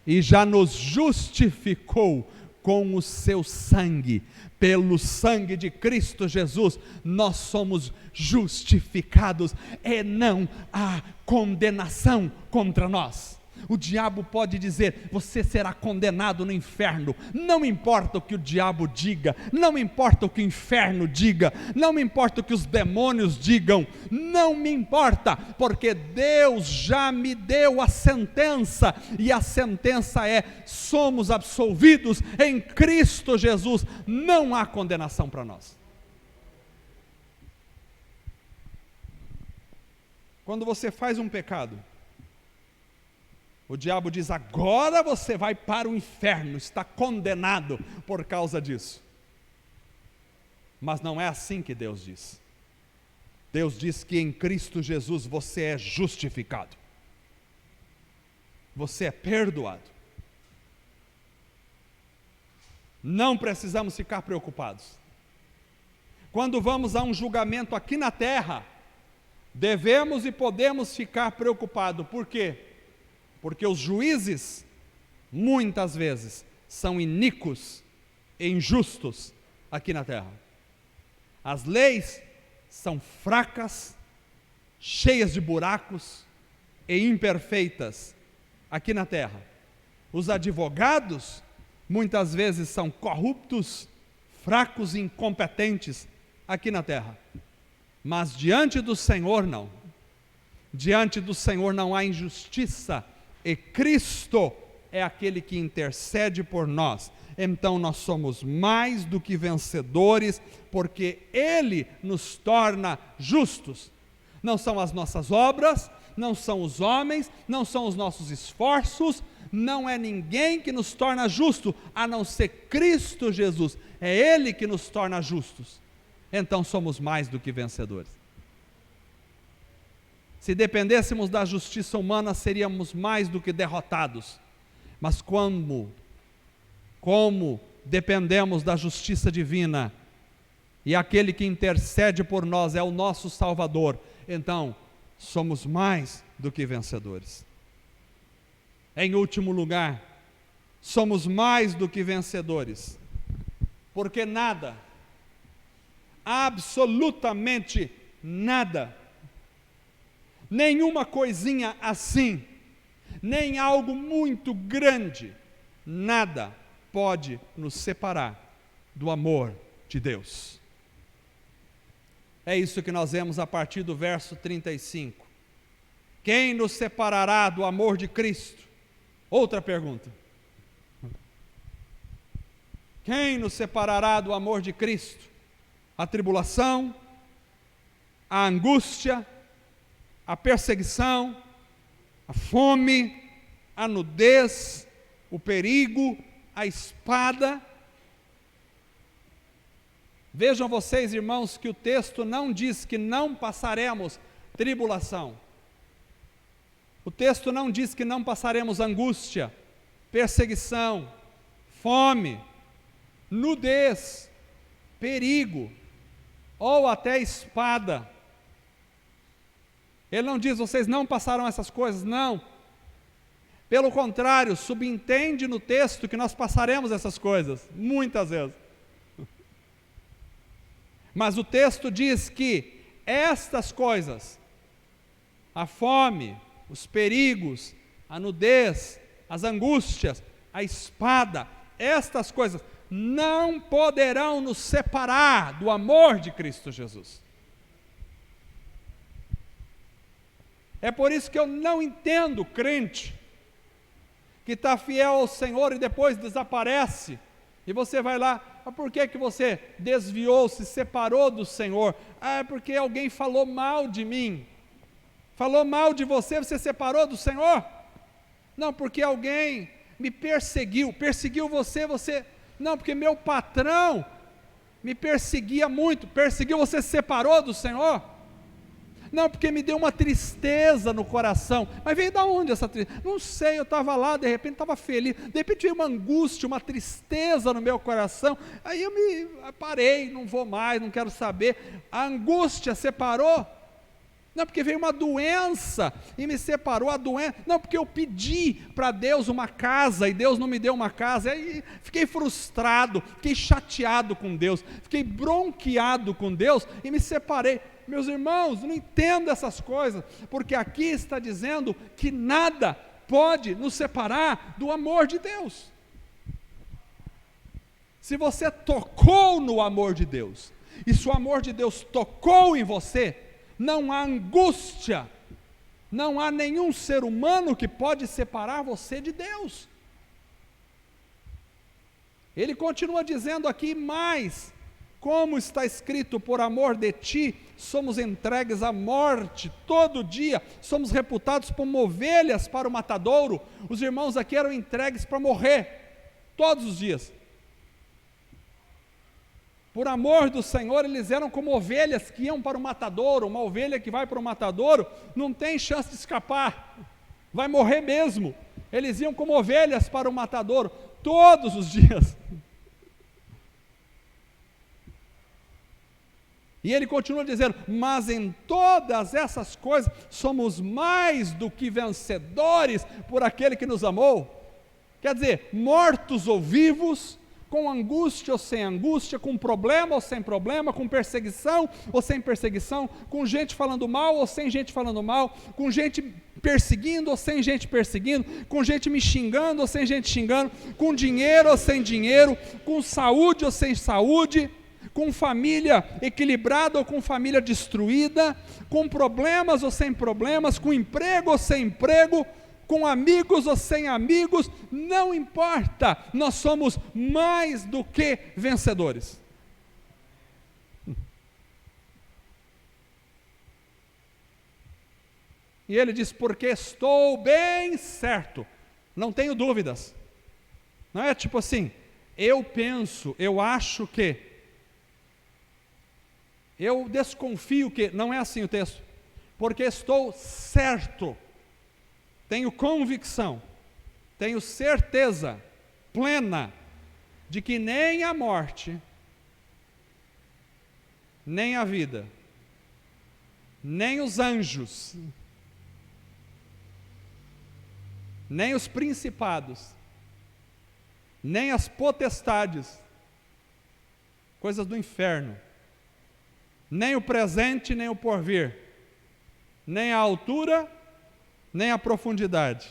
Speaker 1: e já nos justificou com o seu sangue. Pelo sangue de Cristo Jesus, nós somos justificados e não há condenação contra nós. O diabo pode dizer: você será condenado no inferno. Não importa o que o diabo diga, não importa o que o inferno diga, não importa o que os demônios digam, não me importa, porque Deus já me deu a sentença, e a sentença é: somos absolvidos em Cristo Jesus, não há condenação para nós. Quando você faz um pecado, o diabo diz: agora você vai para o inferno, está condenado por causa disso. Mas não é assim que Deus diz. Deus diz que em Cristo Jesus você é justificado. Você é perdoado. Não precisamos ficar preocupados. Quando vamos a um julgamento aqui na terra, devemos e podemos ficar preocupados. Por quê? Porque os juízes, muitas vezes, são iníquos e injustos aqui na terra. As leis são fracas, cheias de buracos e imperfeitas aqui na terra. Os advogados, muitas vezes, são corruptos, fracos e incompetentes aqui na terra. Mas diante do Senhor, não. Diante do Senhor não há injustiça. E Cristo é aquele que intercede por nós. Então nós somos mais do que vencedores, porque Ele nos torna justos. Não são as nossas obras, não são os homens, não são os nossos esforços, não é ninguém que nos torna justo, a não ser Cristo Jesus. É Ele que nos torna justos. Então somos mais do que vencedores. Se dependêssemos da justiça humana, seríamos mais do que derrotados. Mas como dependemos da justiça divina, e aquele que intercede por nós é o nosso Salvador, então somos mais do que vencedores. Em último lugar, somos mais do que vencedores, porque nada, absolutamente nada, nenhuma coisinha assim, nem algo muito grande, nada pode nos separar do amor de Deus. É isso que nós vemos a partir do verso 35. Quem nos separará do amor de Cristo? Outra pergunta. Quem nos separará do amor de Cristo? A tribulação, a angústia, a perseguição, a fome, a nudez, o perigo, a espada. Vejam vocês, irmãos, que o texto não diz que não passaremos tribulação. O texto não diz que não passaremos angústia, perseguição, fome, nudez, perigo, ou até espada. Ele não diz, vocês não passarão essas coisas, não. Pelo contrário, subentende no texto que nós passaremos essas coisas, muitas vezes. Mas o texto diz que estas coisas, a fome, os perigos, a nudez, as angústias, a espada, estas coisas não poderão nos separar do amor de Cristo Jesus. É por isso que eu não entendo crente que está fiel ao Senhor e depois desaparece, e você vai lá, por que você desviou, se separou do Senhor? É porque alguém falou mal de mim, falou mal de você, você separou do Senhor? Não, porque alguém me perseguiu você, não, porque meu patrão me perseguia muito, perseguiu, você se separou do Senhor? Não, porque me deu uma tristeza no coração. Mas veio de onde essa tristeza? Não sei, eu estava lá, de repente estava feliz, de repente veio uma angústia, uma tristeza no meu coração, aí eu me parei, não vou mais, não quero saber. A angústia separou? Não, porque veio uma doença e me separou a doença. Não, porque eu pedi para Deus uma casa e Deus não me deu uma casa. Aí fiquei frustrado, fiquei chateado com Deus, fiquei bronqueado com Deus e me separei. Meus irmãos, não entendo essas coisas, porque aqui está dizendo que nada pode nos separar do amor de Deus. Se você tocou no amor de Deus, e se o amor de Deus tocou em você, não há angústia, não há nenhum ser humano que pode separar você de Deus. Ele continua dizendo aqui mais, como está escrito, por amor de ti, somos entregues à morte todo dia, somos reputados como ovelhas para o matadouro. Os irmãos aqui eram entregues para morrer, todos os dias. Por amor do Senhor, eles eram como ovelhas que iam para o matadouro. Uma ovelha que vai para o matadouro, não tem chance de escapar, vai morrer mesmo. Eles iam como ovelhas para o matadouro, todos os dias. E ele continua dizendo, mas em todas essas coisas, somos mais do que vencedores por aquele que nos amou. Quer dizer, mortos ou vivos, com angústia ou sem angústia, com problema ou sem problema, com perseguição ou sem perseguição, com gente falando mal ou sem gente falando mal, com gente perseguindo ou sem gente perseguindo, com gente me xingando ou sem gente xingando, com dinheiro ou sem dinheiro, com saúde ou sem saúde, com família equilibrada ou com família destruída, com problemas ou sem problemas, com emprego ou sem emprego, com amigos ou sem amigos, não importa, nós somos mais do que vencedores. E ele diz, porque estou bem certo, não tenho dúvidas. Não é tipo assim, eu penso, eu acho que, eu desconfio que, não é assim o texto. Porque estou certo, tenho convicção, tenho certeza plena de que nem a morte, nem a vida, nem os anjos, nem os principados, nem as potestades, coisas do inferno, nem o presente, nem o porvir, nem a altura, nem a profundidade,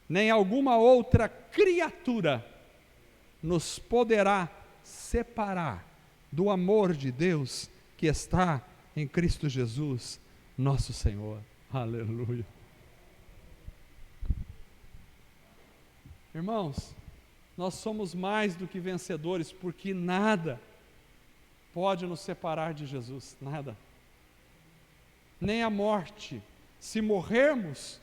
Speaker 1: nem alguma outra criatura nos poderá separar do amor de Deus que está em Cristo Jesus, nosso Senhor. Aleluia. Irmãos, nós somos mais do que vencedores, porque nada pode nos separar de Jesus, nada. Nem a morte. Se morrermos,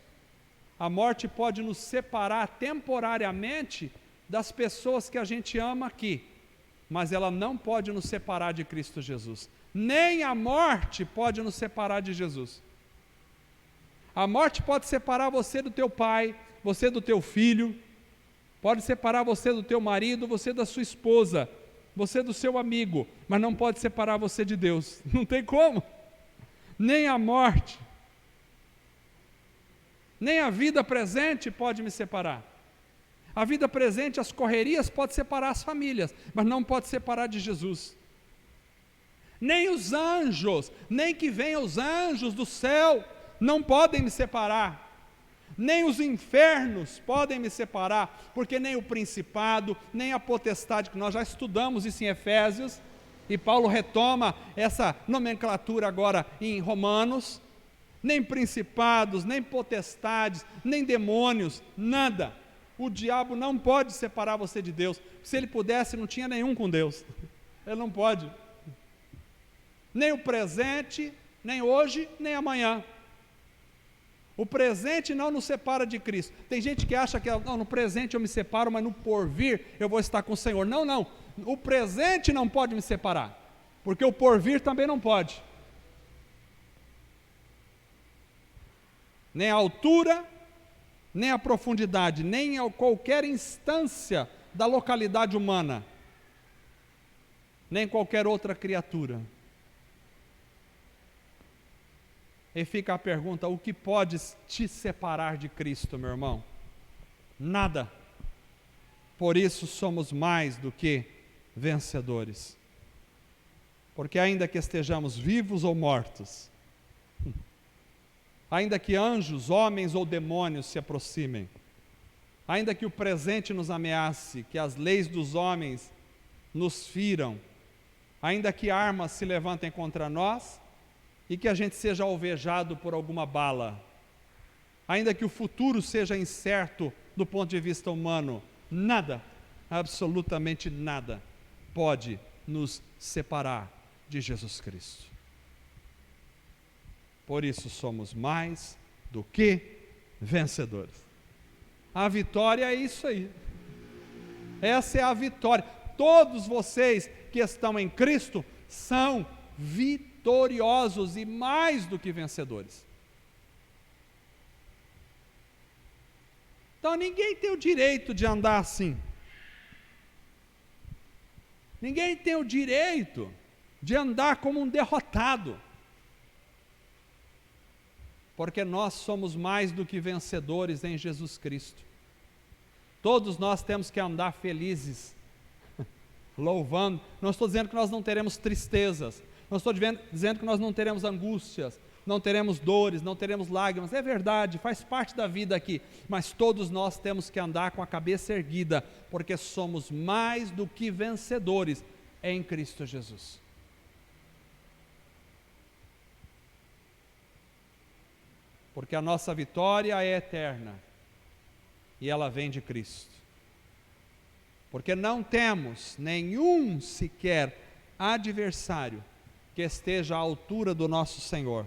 Speaker 1: a morte pode nos separar temporariamente das pessoas que a gente ama aqui, mas ela não pode nos separar de Cristo Jesus. Nem a morte pode nos separar de Jesus. A morte pode separar você do teu pai, você do teu filho, pode separar você do teu marido, você da sua esposa, você do seu amigo, mas não pode separar você de Deus. Não tem como. Nem a morte, nem a vida presente pode me separar. A vida presente, as correrias, pode separar as famílias, mas não pode separar de Jesus. Nem os anjos, nem que venham os anjos do céu, não podem me separar. Nem os infernos podem me separar, porque nem o principado, nem a potestade, que nós já estudamos isso em Efésios, e Paulo retoma essa nomenclatura agora em Romanos, nem principados, nem potestades, nem demônios, nada. O diabo não pode separar você de Deus. Se ele pudesse, não tinha nenhum com Deus. Ele não pode. Nem o presente, nem hoje, nem amanhã. O presente não nos separa de Cristo. Tem gente que acha que não, no presente eu me separo, mas no porvir eu vou estar com o Senhor. Não, não. O presente não pode me separar, porque o porvir também não pode. Nem a altura, nem a profundidade, nem a qualquer instância da localidade humana, nem qualquer outra criatura. E fica a pergunta, o que pode te separar de Cristo, meu irmão? Nada. Por isso somos mais do que vencedores. Porque ainda que estejamos vivos ou mortos, ainda que anjos, homens ou demônios se aproximem, ainda que o presente nos ameace, que as leis dos homens nos firam, ainda que armas se levantem contra nós, e que a gente seja alvejado por alguma bala, ainda que o futuro seja incerto do ponto de vista humano, nada, absolutamente nada, pode nos separar de Jesus Cristo. Por isso somos mais do que vencedores. A vitória é isso aí. Essa é a vitória. Todos vocês que estão em Cristo são vitoriosos e mais do que vencedores. Então ninguém tem o direito de andar assim. Ninguém tem o direito de andar como um derrotado. Porque nós somos mais do que vencedores em Jesus Cristo. Todos nós temos que andar felizes, louvando. Não estou dizendo que nós não teremos tristezas, não estou dizendo que nós não teremos angústias, não teremos dores, não teremos lágrimas. É verdade, faz parte da vida aqui, mas todos nós temos que andar com a cabeça erguida, porque somos mais do que vencedores em Cristo Jesus. Porque a nossa vitória é eterna, e ela vem de Cristo. Porque não temos nenhum sequer adversário que esteja à altura do nosso Senhor.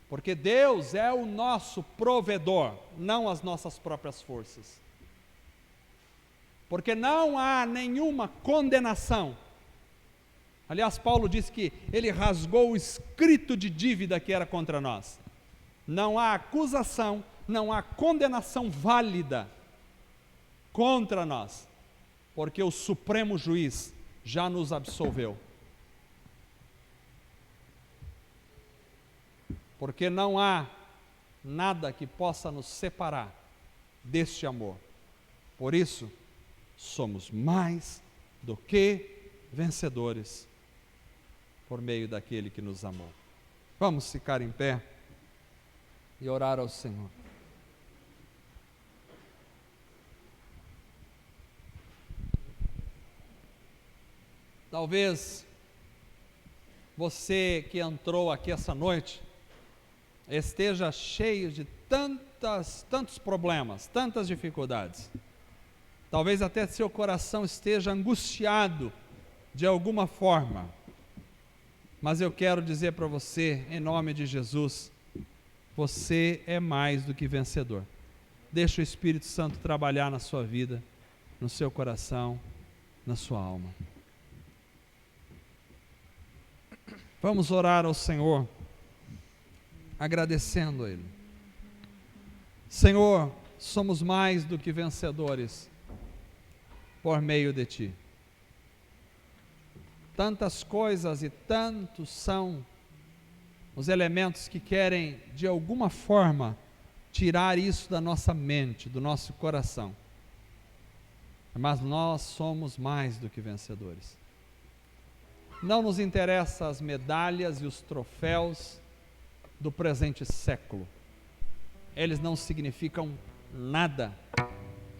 Speaker 1: Porque Deus é o nosso provedor, não as nossas próprias forças. Porque não há nenhuma condenação. Aliás, Paulo diz que ele rasgou o escrito de dívida que era contra nós. Não há acusação, não há condenação válida contra nós, porque o Supremo Juiz já nos absolveu. Porque não há nada que possa nos separar deste amor. Por isso, somos mais do que vencedores por meio daquele que nos amou. Vamos ficar em pé e orar ao Senhor. Talvez você que entrou aqui essa noite esteja cheio de tantos problemas, tantas dificuldades. Talvez até seu coração esteja angustiado de alguma forma. Mas eu quero dizer para você, em nome de Jesus, você é mais do que vencedor. Deixa o Espírito Santo trabalhar na sua vida, no seu coração, na sua alma. Vamos orar ao Senhor, agradecendo a Ele. Senhor, somos mais do que vencedores por meio de Ti. Tantas coisas e tantos são os elementos que querem, de alguma forma, tirar isso da nossa mente, do nosso coração. Mas nós somos mais do que vencedores. Não nos interessam as medalhas e os troféus do presente século. Eles não significam nada,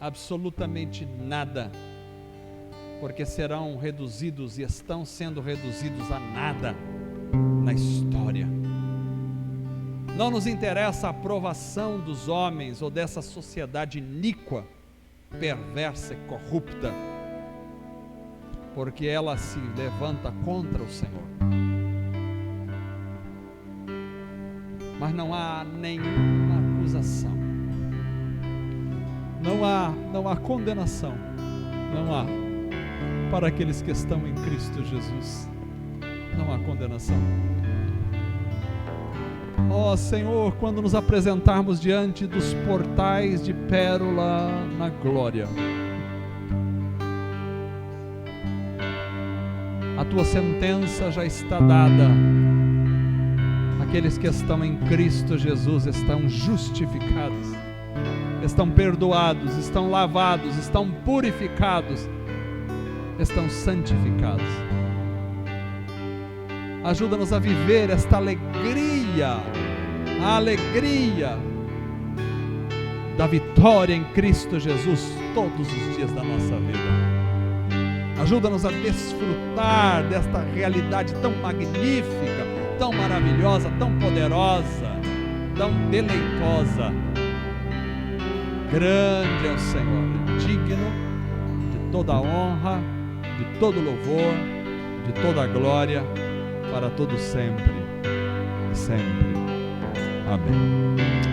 Speaker 1: absolutamente nada, porque serão reduzidos e estão sendo reduzidos a nada na história. Não nos interessa a aprovação dos homens ou dessa sociedade iníqua, perversa e corrupta, porque ela se levanta contra o Senhor. Mas não há nenhuma acusação, não há condenação, não há para aqueles que estão em Cristo Jesus. Não há condenação. Ó Senhor, quando nos apresentarmos diante dos portais de pérola na glória, a Tua sentença já está dada. Aqueles que estão em Cristo Jesus estão justificados, estão perdoados, estão lavados, estão purificados, estão santificados. Ajuda-nos a viver esta alegria, a alegria da vitória em Cristo Jesus todos os dias da nossa vida. Ajuda-nos a desfrutar desta realidade tão magnífica, tão maravilhosa, tão poderosa, tão deleitosa. Grande é o Senhor, digno de toda a honra, de todo louvor, de toda a glória, para todo sempre, sempre. Amém.